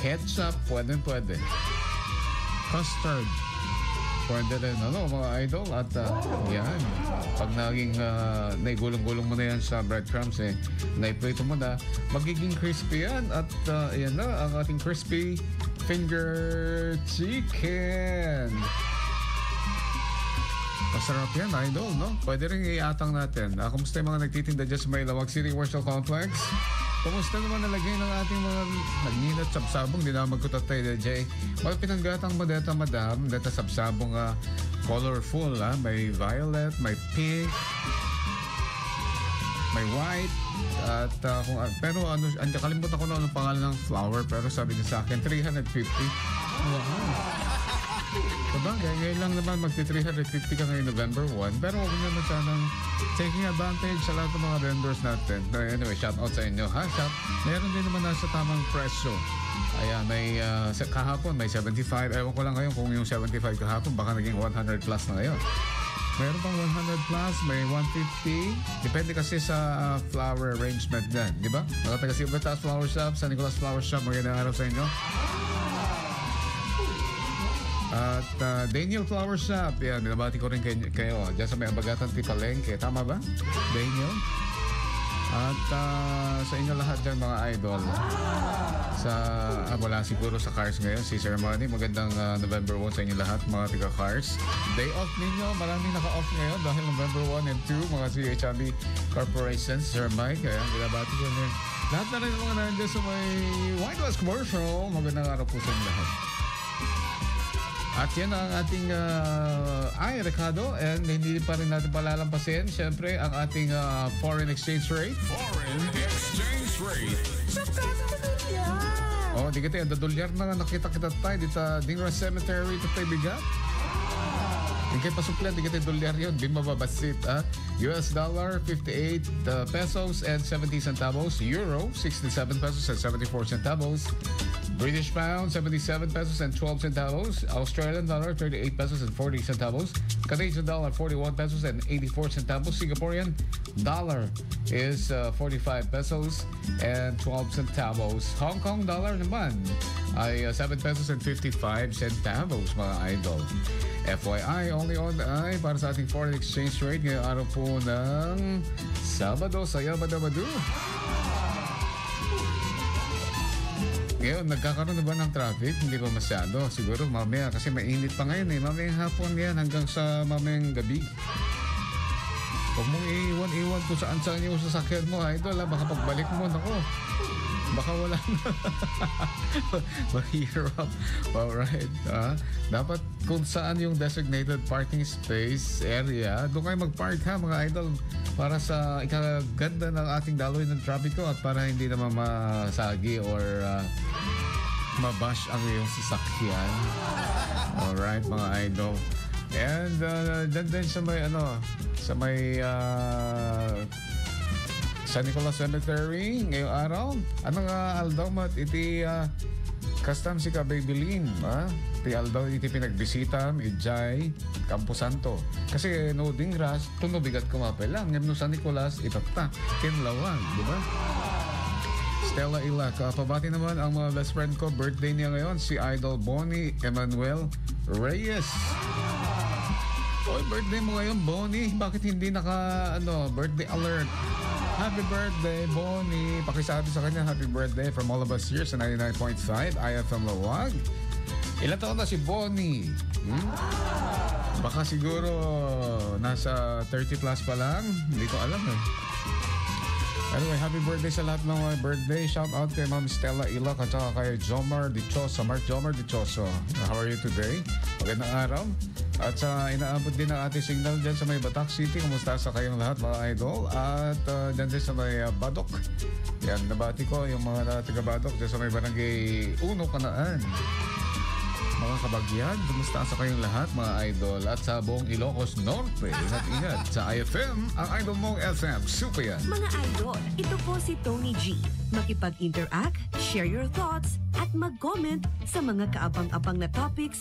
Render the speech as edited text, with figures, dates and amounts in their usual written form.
Ketchup, pwede. Custard, pwede rin, mga idol. At yan, pag naging naigulong-gulong mo na yan sa breadcrumbs, naiprito mo na, magiging crispy yan. At yan na, ang ating crispy finger chicken. Masarap yan, idol, no? Pwede rin iatang natin. Kumusta yung mga nagtitinda dyan sa may Lawag City Worship Complex? Kumusta naman nalagay ng ating mga nagninat sabsabong? Di na magkutatay, DJ. Mga pinanggatang mo dito, madam. Dito sabsabong colorful, May violet, may pink, may white. At pero kalimutan ko na anong pangalan ng flower. Pero sabi niya sa akin, 350. Wow. Sabagay, ngayon lang naman magti-350 ka ngayon November 1. Pero huwag naman sanang taking advantage sa lahat ng mga vendors natin. Anyway, shout out sa inyo, ha? Meron din naman nasa tamang presyo. Ayan, may kahapon may 75. Ewan ko lang ngayon kung yung 75 kahapon baka naging 100 plus na ngayon. Meron pang 100 plus, may 150. Depende kasi sa flower arrangement din, di ba? Mga taga Silvertas Flower Shop, San Nicolas Flower Shop, magandang araw sa inyo. At Daniel Flower Shop, yan, binabati ko rin kayo dyan sa may Abagatan Tipalengke. Tama ba, Daniel? At sa inyo lahat dyan, mga idol. Wala siguro sa Cars ngayon, si Sir Manny. Magandang November 1 sa inyo lahat, mga taga-Cars. Day off ninyo, maraming naka-off ngayon dahil November 1 and 2, mga CHB Corporations, Sir Mike. Kaya binabati ko rin lahat na rin mga nandiyan sa may White House Commercial. Magandang araw po sa inyo lahat. At yan ang ating Ricardo, and hindi pa rin natin palalampasin siyempre ang ating foreign exchange rate. Foreign exchange rate. Di kita yung dolyar na nakita-kita tayo dito Dingra Cemetery ito tayo bigat. Hindi kayo pasuklan, di kita dolyar yun, di mababasit. US dollar 58 pesos and 70 centavos, euro 67 pesos and 74 centavos, British pound 77 pesos and 12 centavos, Australian dollar 38 pesos and 40 centavos, Canadian dollar 41 pesos and 84 centavos, Singaporean dollar is 45 pesos and 12 centavos, Hong Kong dollar naman ay 7 pesos and 55 centavos, mga idol. FYI, only on the eye para sa ating foreign exchange rate ngayong araw po ng Sabado sa Yabadabadu. Ngayon, nagkakaroon na ba ng traffic? Hindi pa masyado. Siguro mamaya kasi mainit pa ngayon Mamayang hapon yan hanggang sa mamayang gabi. Huwag mong iiwan kung saan yung sasakyan mo, idol. Baka pagbalik mo, nako. Baka wala na. Mahirap. Alright. Dapat kung saan yung designated parking space area, doon kayo mag-park, mga idol, para sa ikaganda ng ating daloy ng trapiko at para hindi naman masagi or mabash ang iyong sasakyan. Alright, mga idol. And dyan din sa may San Nicolas Cemetery ngayong araw. Anong aldaw mat iti kastam si Kabaybilin, Ti aldaw iti pinagbisita ijay Camposanto. Kasi no dingras, tuno bigat kumapelang. Ngam no San Nicolas itata kinlawang, di ba? Stella Ilac, pabati naman ang mga best friend ko. Birthday niya ngayon, si Idol Bonnie Emmanuel Reyes. Birthday mo ngayon, Bonnie. Bakit hindi birthday alert? Happy birthday, Bonnie. Pakisabi sa kanya, happy birthday from all of us here sa 99.5 IFM Lawag. Ilan taon na si Bonnie? Baka siguro nasa 30 plus pa lang. Hindi ko alam Anyway, happy birthday sa lahat ng mga birthday. Shout out kay Ma'am Stella Ilac at saka kay Jomar Dichoso. Mark Jomar Dichoso. How are you today? Magandang araw. At inaabot din ang ating signal dyan sa may Batak City. Kumusta sa kayong lahat, mga idol? At dyan din sa may Badok. Yan, nabati ko yung mga taga-Badok dyan sa may Barangay Uno, Kanaan. Mga kabagyan, kumusta sa kayong lahat, mga idol? At sa buong Ilocos Norte, ingat-ingat sa IFM, ang idol mong FM. Super yan. Mga idol, ito po si Tony G. Makipag-interact, share your thoughts, at mag-comment sa mga kaabang-abang na topics